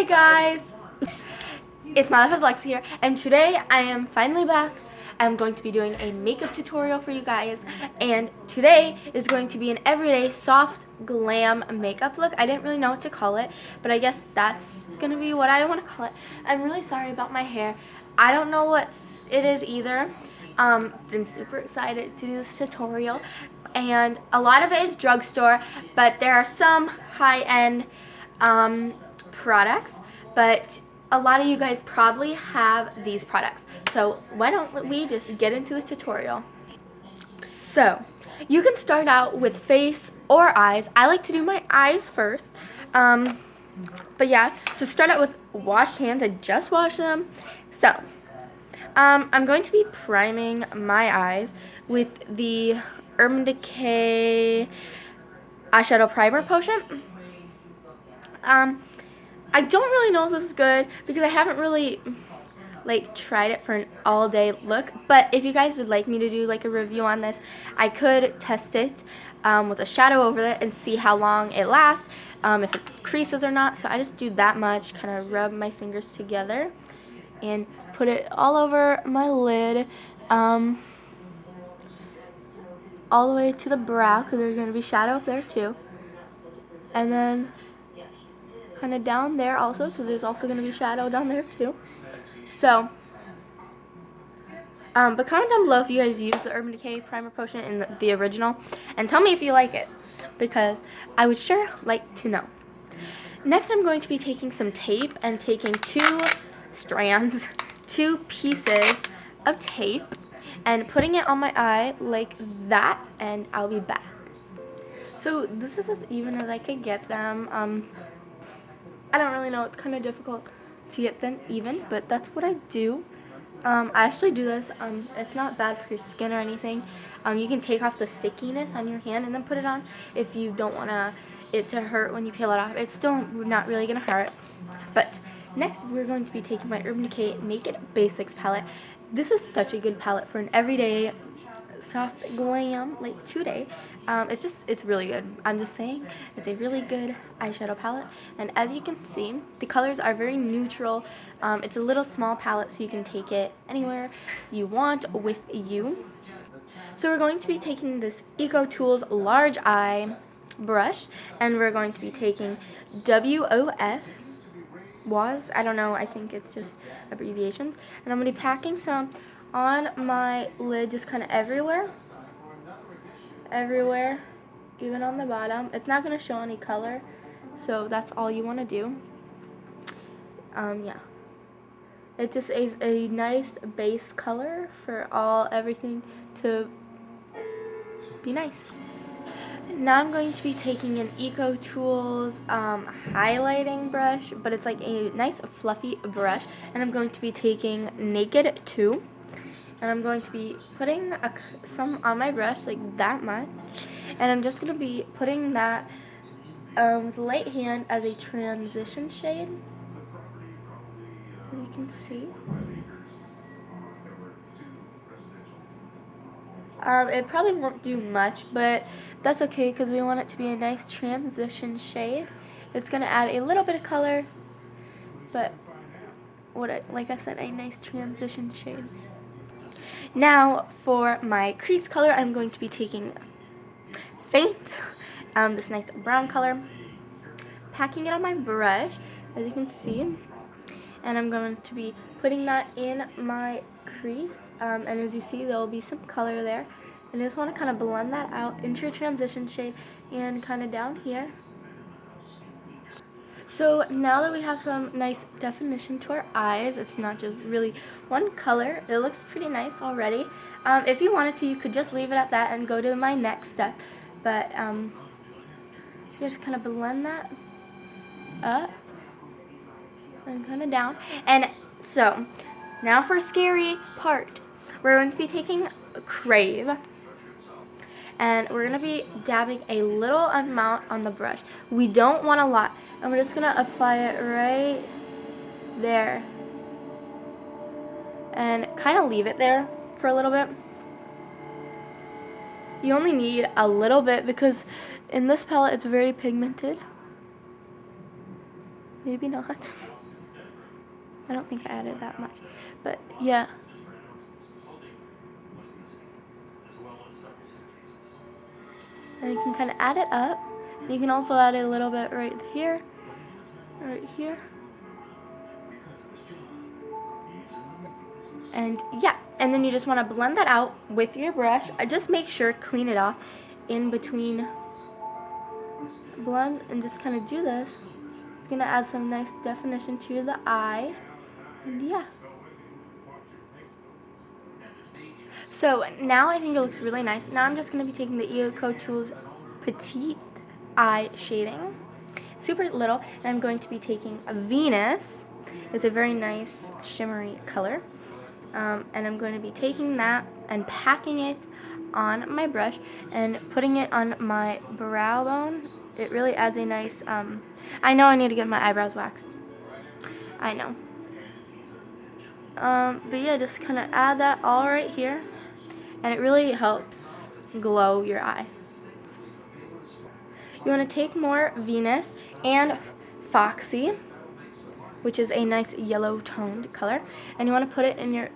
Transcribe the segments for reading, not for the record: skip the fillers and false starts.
Hey guys, it's MyLifeAsAlexa here, and today I am finally back. I'm going to be doing a makeup tutorial for you guys, and today is going to be an everyday soft glam makeup look. I didn't really know what to call it, but I guess that's gonna be what I want to call it. I'm really sorry about my hair. I don't know what it is either. But I'm super excited to do this tutorial, and a lot of it is drugstore, but there are some high-end products, but a lot of you guys probably have these products. So why don't we just get into the tutorial. So you can start out with face or eyes. I like to do my eyes first. But yeah, so start out with washed hands. I just washed them. So I'm going to be priming my eyes with the Urban Decay eyeshadow primer potion. I don't really know if this is good because I haven't really tried it for an all day look, but if you guys would like me to do like a review on this, I could test it with a shadow over it and see how long it lasts, if it creases or not. So I just do that much, kind of rub my fingers together and put it all over my lid, all the way to the brow because there's going to be shadow up there too, and then kind of down there also because there's also going to be shadow down there too. So but comment down below if you guys use the Urban Decay primer potion in the original, and tell me if you like it, because I would sure like to know. Next, I'm going to be taking some tape and taking two pieces of tape and putting it on my eye like that, and I'll be back. So this is as even as I could get them. I don't really know, it's kind of difficult to get them even, but that's what I do. I actually do this, it's not bad for your skin or anything. You can take off the stickiness on your hand and then put it on if you don't want it to hurt when you peel it off. It's still not really going to hurt. But next we're going to be taking my Urban Decay Naked Basics palette. This is such a good palette for an everyday soft glam like today. It's really good. I'm just saying, it's a really good eyeshadow palette, and as you can see, the colors are very neutral. It's a little small palette, so you can take it anywhere you want with you. So we're going to be taking this Eco Tools large eye brush, and we're going to be taking WOS, I don't know, I think it's just abbreviations, and I'm going to be packing some on my lid, just kind of everywhere, even on the bottom. It's not going to show any color, so that's all you want to do. Yeah, it just is a nice base color for everything to be nice. Now I'm going to be taking an Eco Tools highlighting brush, but it's like a nice fluffy brush, and I'm going to be taking Naked 2, and I'm going to be putting some on my brush, like that much, and I'm just going to be putting that with the light hand as a transition shade, as you can see. It probably won't do much, but that's okay because we want it to be a nice transition shade. It's going to add a little bit of color, but like I said, a nice transition shade. Now for my crease color, I'm going to be taking Faint, this nice brown color, packing it on my brush, as you can see, and I'm going to be putting that in my crease, and as you see, there will be some color there, and I just want to kind of blend that out into your transition shade and kind of down here. So now that we have some nice definition to our eyes, it's not just really one color, it looks pretty nice already. If you wanted to, you could just leave it at that and go to my next step, but you just kind of blend that up and kind of down. And so now for a scary part, we're going to be taking Crave, and we're going to be dabbing a little amount on the brush. We don't want a lot, and we're just going to apply it right there and kind of leave it there for a little bit. You only need a little bit because in this palette it's very pigmented. Maybe not. I don't think I added that much, but yeah. And you can kind of add it up. You can also add a little bit right here, right here. And yeah, and then you just want to blend that out with your brush. Just make sure, clean it off in between. Blend and just kind of do this. It's going to add some nice definition to the eye. And yeah. So now I think it looks really nice. Now I'm just going to be taking the Eco Tools Petite Eye Shading. Super little. And I'm going to be taking a Venus. It's a very nice shimmery color. And I'm going to be taking that and packing it on my brush and putting it on my brow bone. It really adds a nice, I know I need to get my eyebrows waxed. I know. But yeah, just kind of add that all right here. And it really helps glow your eye. You want to take more Venus and Foxy, which is a nice yellow toned color. And you want to put it in your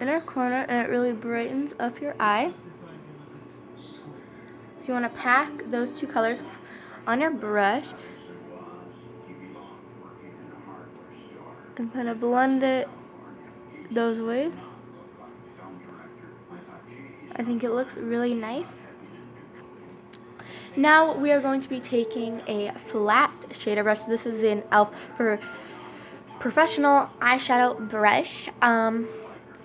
inner corner, and it really brightens up your eye. So you want to pack those two colors on your brush and kind of blend it those ways. I think it looks really nice. Now we are going to be taking a flat shader brush. This is an e.l.f. Professional eyeshadow brush.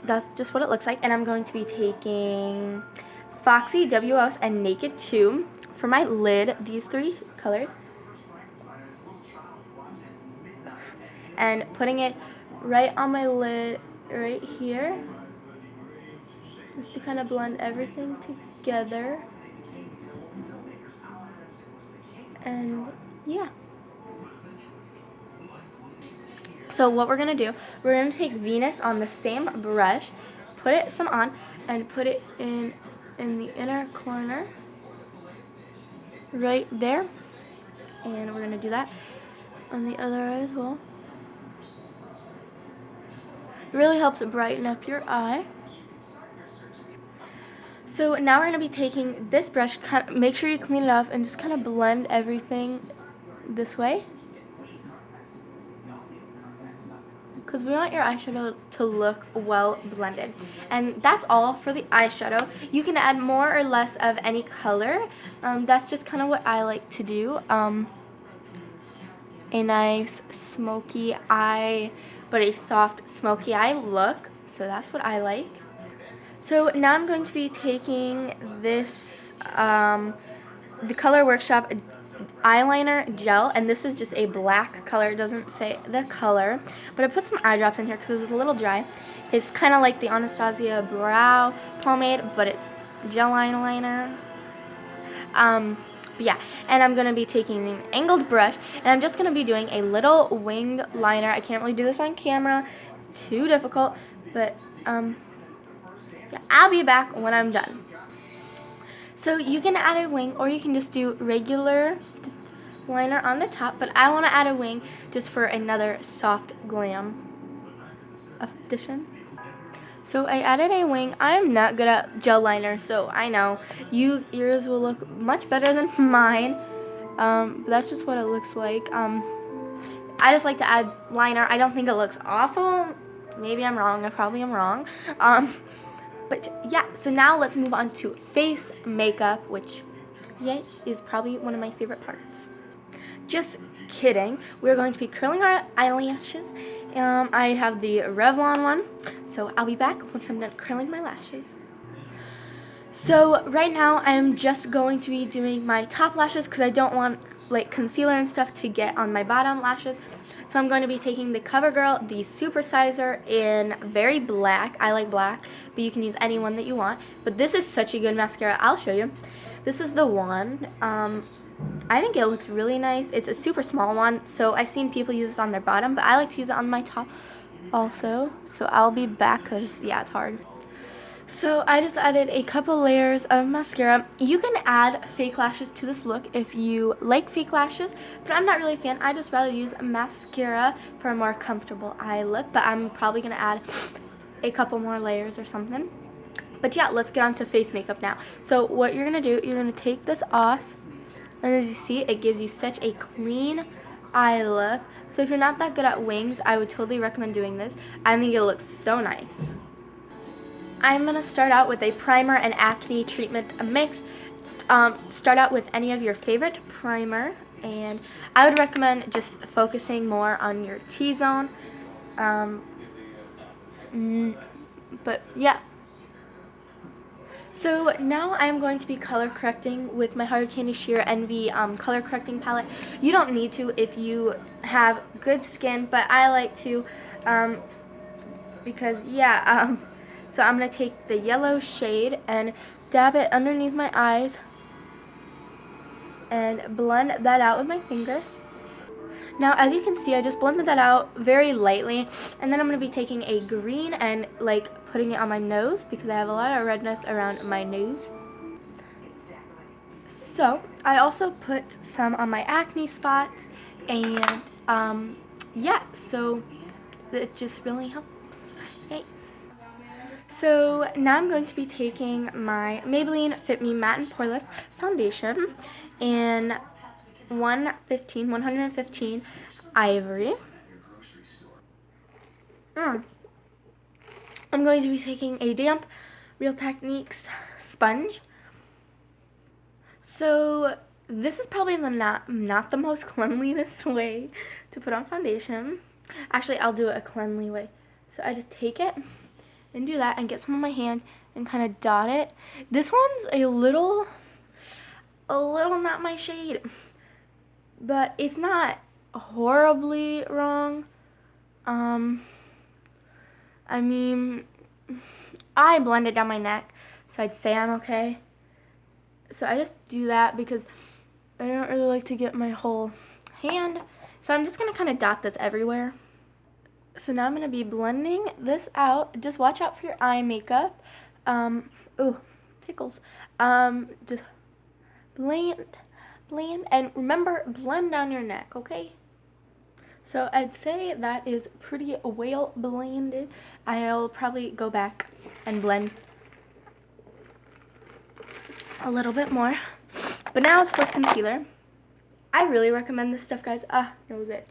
That's just what it looks like. And I'm going to be taking Foxy, WOS, and Naked 2 for my lid, these three colors. And putting it right on my lid right here. Just to kind of blend everything together. And yeah. So what we're going to do, we're going to take Venus on the same brush, put it some on, and put it in the inner corner right there. And we're going to do that on the other eye as well. It really helps brighten up your eye. So now we're going to be taking this brush, make sure you clean it off, and just kind of blend everything this way. Because we want your eyeshadow to look well blended. And that's all for the eyeshadow. You can add more or less of any color. That's just kind of what I like to do. A nice smoky eye, but a soft smoky eye look. So that's what I like. So now I'm going to be taking this, the Color Workshop eyeliner gel, and this is just a black color. It doesn't say the color, but I put some eye drops in here because it was a little dry. It's kind of like the Anastasia brow pomade, but it's gel eyeliner. Yeah, and I'm going to be taking an angled brush, and I'm just going to be doing a little wing liner. I can't really do this on camera. It's too difficult, but yeah, I'll be back when I'm done. So you can add a wing, or you can just do regular just liner on the top, but I want to add a wing just for another soft glam addition. So I added a wing. I'm not good at gel liner, so I know yours will look much better than mine. But that's just what it looks like. I just like to add liner. I don't think it looks awful. Maybe I'm wrong. I probably am wrong. But yeah, so now let's move on to face makeup, which, yes, is probably one of my favorite parts. Just kidding. We're going to be curling our eyelashes. I have the Revlon one, so I'll be back once I'm done curling my lashes. So right now I'm just going to be doing my top lashes because I don't want like concealer and stuff to get on my bottom lashes. So I'm going to be taking the CoverGirl, the Supersizer in very black. I like black, but you can use any one that you want. But this is such a good mascara. I'll show you. This is the one. I think it looks really nice. It's a super small one, so I've seen people use it on their bottom, but I like to use it on my top also. So I'll be back because, yeah, it's hard. So I just added a couple layers of mascara. You can add fake lashes to this look if you like fake lashes, but I'm not really a fan. I just rather use mascara for a more comfortable eye look, but I'm probably going to add a couple more layers or something. But yeah, let's get on to face makeup now. So what you're going to do, you're going to take this off, and as you see, it gives you such a clean eye look. So if you're not that good at wings, I would totally recommend doing this. I think it looks so nice. I'm going to start out with a primer and acne treatment mix. Start out with any of your favorite primer, and I would recommend just focusing more on your T-zone. But yeah. So now I'm going to be color correcting with my Hard Candy Sheer Envy color correcting palette. You don't need to if you have good skin, but I like to because yeah. So I'm going to take the yellow shade and dab it underneath my eyes and blend that out with my finger. Now, as you can see, I just blended that out very lightly, and then I'm going to be taking a green and like putting it on my nose because I have a lot of redness around my nose. So I also put some on my acne spots, and yeah, so it just really helps. Thanks. So now I'm going to be taking my Maybelline Fit Me Matte and Poreless Foundation in 115 Ivory. I'm going to be taking a damp Real Techniques sponge. So this is probably the not the most cleanliest way to put on foundation. Actually, I'll do it a cleanly way. So I just take it and do that and get some on my hand and kind of dot it. This one's a little not my shade, but it's not horribly wrong. I mean, I blend it down my neck, so I'd say I'm okay. So I just do that because I don't really like to get my whole hand. So I'm just going to kind of dot this everywhere. So now I'm going to be blending this out. Just watch out for your eye makeup. Ooh, tickles. Just blend, and remember, blend down your neck, okay? So I'd say that is pretty well blended. I'll probably go back and blend a little bit more. But now it's for concealer. I really recommend this stuff, guys. Nose itch.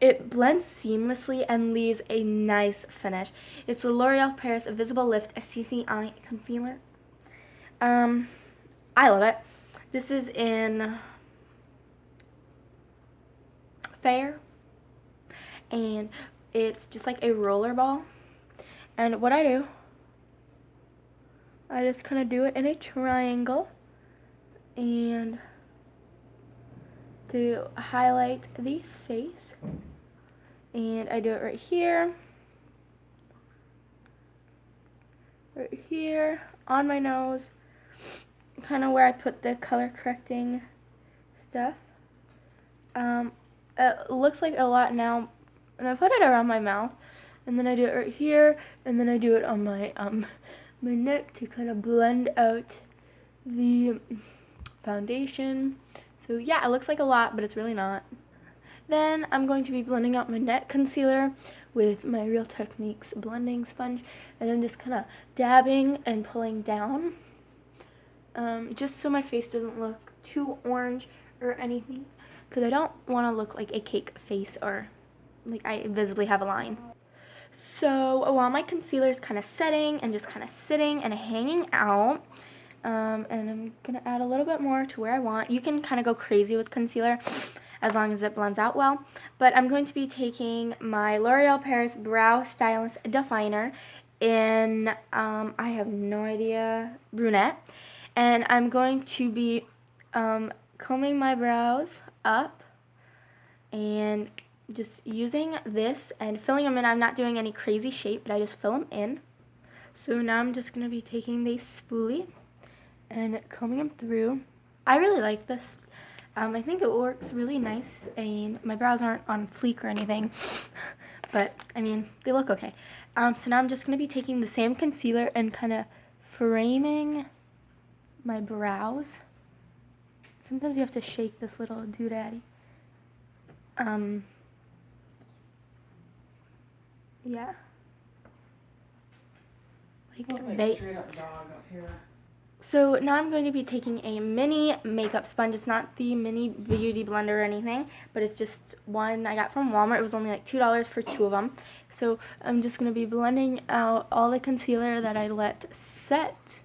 It blends seamlessly and leaves a nice finish. It's the L'Oreal Paris Visible Lift CCI Concealer. I love it. This is in Fair, and it's just like a roller ball. And what I do, I just kind of do it in a triangle and to highlight the face. And I do it right here, on my nose, kind of where I put the color correcting stuff. It looks like a lot now, and I put it around my mouth, and then I do it right here, and then I do it on my my neck to kind of blend out the foundation. So yeah, it looks like a lot, but it's really not. Then I'm going to be blending out my neck concealer with my Real Techniques blending sponge, and I'm just kind of dabbing and pulling down, just so my face doesn't look too orange or anything, because I don't want to look like a cake face or like I visibly have a line. So while my concealer is kind of setting and just kind of sitting and hanging out, and I'm going to add a little bit more to where I want. You can kind of go crazy with concealer as long as it blends out well. But I'm going to be taking my L'Oreal Paris Brow Stylist Definer in, I have no idea, brunette. And I'm going to be combing my brows up and just using this and filling them in. I'm not doing any crazy shape, but I just fill them in. So now I'm just going to be taking the spoolie and combing them through. I really like this. I think it works really nice, and my brows aren't on fleek or anything. but I mean, they look okay. So now I'm just going to be taking the same concealer and kind of framing my brows. Sometimes you have to shake this little doodaddy. Yeah. Like straight up dog up here. So now I'm going to be taking a mini makeup sponge. It's not the mini beauty blender or anything, but it's just one I got from Walmart. It was only like $2 for 2 of them. So I'm just going to be blending out all the concealer that I let set.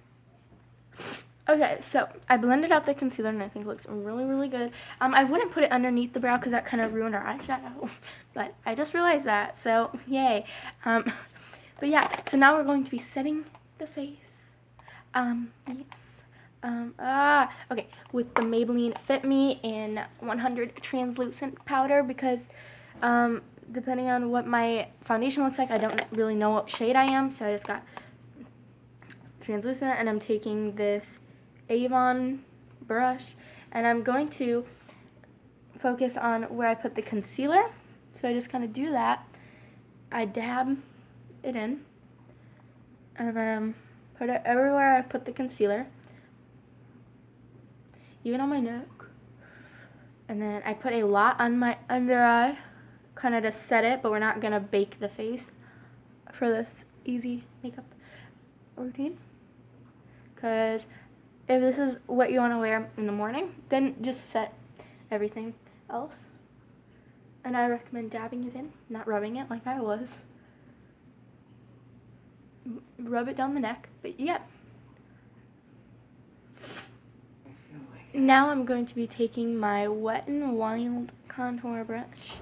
Okay, so I blended out the concealer and I think it looks really, really good. I wouldn't put it underneath the brow because that kind of ruined our eyeshadow, but I just realized that, so yay. But yeah, so now we're going to be setting the face. Yes. Okay, with the Maybelline Fit Me in 100 translucent powder because, depending on what my foundation looks like, I don't really know what shade I am, so I just got translucent, and I'm taking this Avon brush, and I'm going to focus on where I put the concealer, so I just kind of do that. I dab it in, and then put it everywhere I put the concealer, even on my neck. And then I put a lot on my under eye, kind of to set it, but we're not going to bake the face for this easy makeup routine. Because if this is what you want to wear in the morning, then just set everything else. And I recommend dabbing it in, not rubbing it like I was. Rub it down the neck, but yeah. Now I'm going to be taking my Wet n Wild contour brush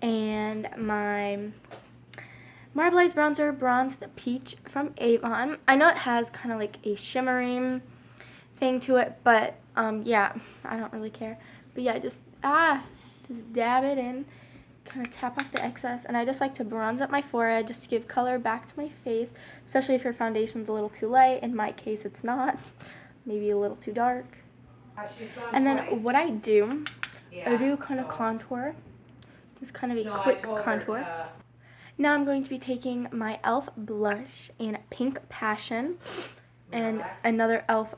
and my Marbleized bronzer, Bronzed Peach from Avon. I know it has kind of like a shimmering thing to it, but yeah, I don't really care. But yeah, just dab it in, kind of tap off the excess, and I just like to bronze up my forehead just to give color back to my face, especially if your foundation's a little too light. In my case, it's not. Maybe a little too dark. And then what I do, I do kind of contour, just kind of a quick contour. Now I'm going to be taking my e.l.f. blush in Pink Passion and another e.l.f.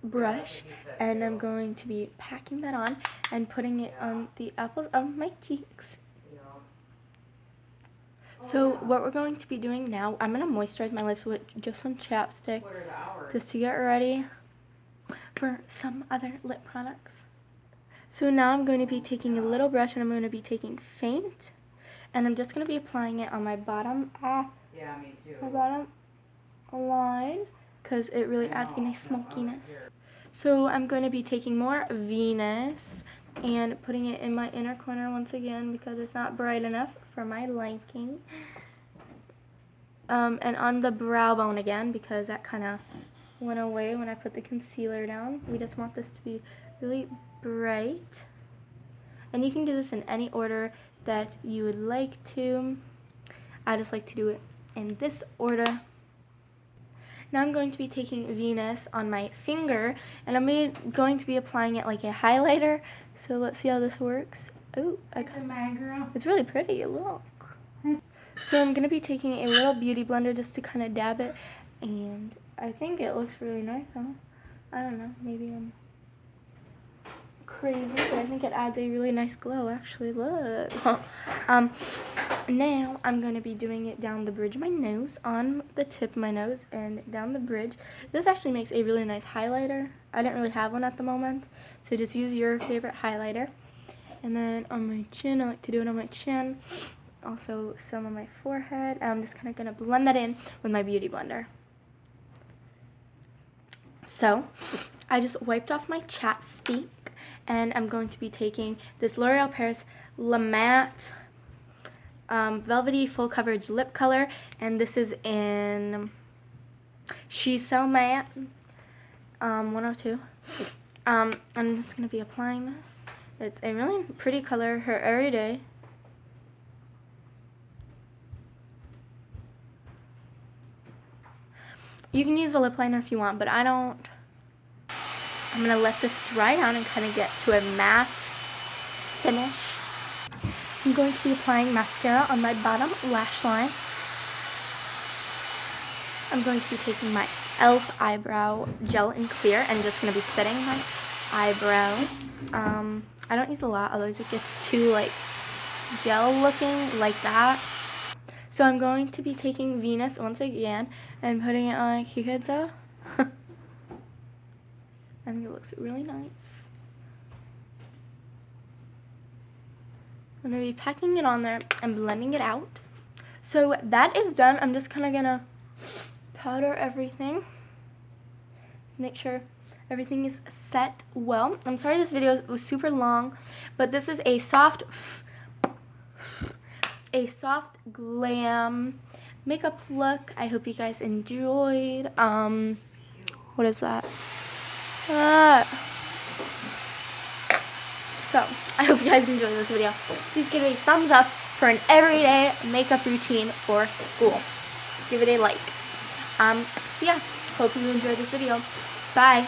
brush, and I'm going to be packing that on and putting it on the apples of my cheeks. So what we're going to be doing now, I'm going to moisturize my lips with just some chapstick just to get ready for some other lip products. So now I'm going to be taking a little brush and I'm going to be taking Faint, and I'm just going to be applying it on my bottom my bottom line because it really adds a nice smokiness. So I'm going to be taking more Venus and putting it in my inner corner once again because it's not bright enough for my liking. And on the brow bone again because that kind of went away when I put the concealer down. We just want this to be really bright. And you can do this in any order that you would like to. I just like to do it in this order. Now I'm going to be taking Venus on my finger, and I'm going to be applying it like a highlighter. So let's see how this works. Oh, it's really pretty. Look. So I'm going to be taking a little beauty blender just to kind of dab it, and I think it looks really nice, huh? I don't know. Maybe I'm crazy, but I think it adds a really nice glow, actually. Look. Now I'm going to be doing it down the bridge of my nose, on the tip of my nose, and down the bridge. This actually makes a really nice highlighter. I didn't really have one at the moment, so just use your favorite highlighter. And then on my chin, I like to do it on my chin. Also some on my forehead. I'm just kind of going to blend that in with my beauty blender. So I just wiped off my chapstick, and I'm going to be taking this L'Oreal Paris La Matte Velvety Full Coverage Lip Color, and this is in She's So Matte 102. I'm just going to be applying this. It's a really pretty color, her everyday. You can use a lip liner if you want, but I don't. I'm going to let this dry down and kind of get to a matte finish. I'm going to be applying mascara on my bottom lash line. I'm going to be taking my e.l.f. eyebrow gel in clear and just going to be setting my eyebrows. I don't use a lot, otherwise it gets too like gel looking like that. So I'm going to be taking Venus once again and putting it on my cupid though. I think it looks really nice. I'm going to be packing it on there and blending it out. So that is done. I'm just kind of going to powder everything. Just make sure everything is set well. I'm sorry this video was super long, but this is a soft glam makeup look. I hope you guys enjoyed. What is that? So, I hope you guys enjoyed this video. Please give it a thumbs up for an everyday makeup routine for school. Give it a like. So yeah, hope you enjoyed this video. Bye.